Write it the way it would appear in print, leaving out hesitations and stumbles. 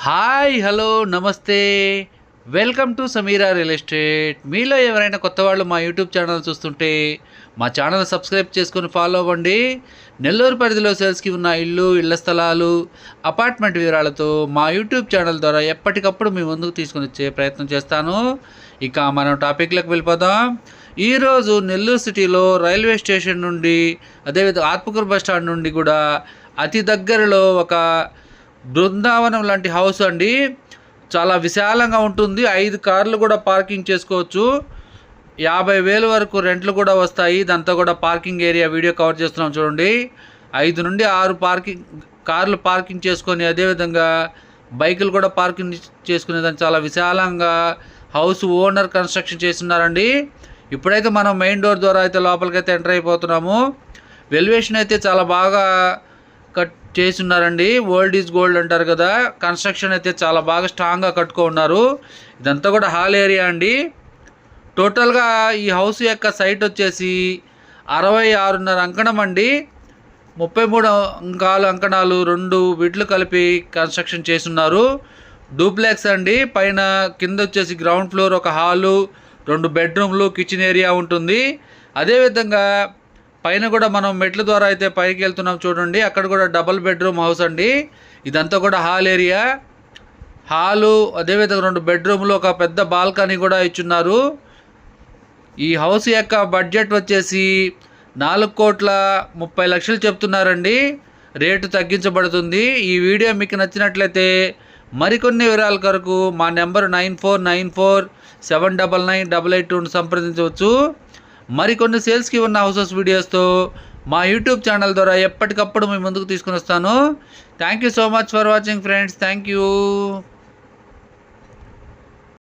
Hi hello నమస్తే welcome to Sameera real estate. మీలో ఎవరైనా కొత్త వాళ్ళు మా యూట్యూబ్ ఛానల్ చూస్తుంటే మా ఛానల్ సబ్స్క్రైబ్ చేసుకొని ఫాలో అవ్వండి. నెల్లూరు పరిధిలో సేల్స్కి ఉన్న ఇళ్ల స్థలాలు అపార్ట్మెంట్ వివరాలతో మా యూట్యూబ్ ఛానల్ ద్వారా ఎప్పటికప్పుడు మీ ముందుకు తీసుకొని వచ్చే ప్రయత్నం చేస్తాను. ఇక మనం టాపిక్లోకి వెళ్ళిపోదాం. ఈరోజు నెల్లూరు సిటీలో రైల్వే స్టేషన్ నుండి అదేవిధంగా ఆత్మకూరు బస్ స్టాండ్ నుండి కూడా అతి దగ్గరలో ఒక బృందావనం లాంటి హౌస్ అండి. చాలా విశాలంగా ఉంటుంది. 5 కార్లు కూడా పార్కింగ్ చేసుకోవచ్చు. 50,000 వరకు రెంట్లు కూడా వస్తాయి. ఇదంతా కూడా పార్కింగ్ ఏరియా వీడియో కవర్ చేస్తున్నాం చూడండి. 5 నుండి 6 కార్లు పార్కింగ్ చేసుకొని అదేవిధంగా బైకులు కూడా పార్కింగ్ చేసుకునేదాన్ని చాలా విశాలంగా హౌస్ ఓనర్ కన్స్ట్రక్షన్ చేస్తున్నారండి. ఇప్పుడైతే మనం మెయిన్ డోర్ ద్వారా అయితే లోపలికైతే ఎంటర్ అయిపోతున్నాము. వెల్యువేషన్ అయితే చాలా బాగా కట్ చేస్తున్నారండి. ఓల్డ్ ఈజ్ గోల్డ్ అంటారు కదా, కన్స్ట్రక్షన్ అయితే చాలా బాగా స్ట్రాంగ్గా కట్టుకున్నారు. ఇదంతా కూడా హాల్ ఏరియా అండి. టోటల్గా ఈ హౌస్ యొక్క సైట్ వచ్చేసి 66.5 అంకణం అండి. 33 అంకణాలు 2 బిడ్లు కలిపి కన్స్ట్రక్షన్ చేస్తున్నారు. డూప్లెక్స్ అండి. పైన కింద వచ్చేసి గ్రౌండ్ ఫ్లోర్ ఒక హాలు, 2 బెడ్రూమ్లు, కిచెన్ ఏరియా ఉంటుంది. అదేవిధంగా పైన కూడా మనం మెట్ల ద్వారా అయితే పైకి వెళ్తున్నాం చూడండి. అక్కడ కూడా డబుల్ బెడ్రూమ్ హౌస్ అండి. ఇదంతా కూడా హాల్ ఏరియా. హాలు అదేవిధంగా 2 బెడ్రూమ్లు, ఒక పెద్ద బాల్కనీ కూడా ఇచ్చున్నారు. ఈ హౌస్ యొక్క బడ్జెట్ వచ్చేసి 4,30,00,000 చెప్తున్నారండి. రేటు తగ్గించబడుతుంది. ఈ వీడియో మీకు నచ్చినట్లయితే మరికొన్ని వివరాల కొరకు మా నెంబర్ 9494799882 సంప్రదించవచ్చు. మరికొన్ని సేల్స్కి ఉన్న హౌసెస్ వీడియోస్తో మా యూట్యూబ్ ఛానల్ ద్వారా ఎప్పటికప్పుడు మీ ముందుకు తీసుకుని వస్తాను. Thank you so much for watching friends. Thank you.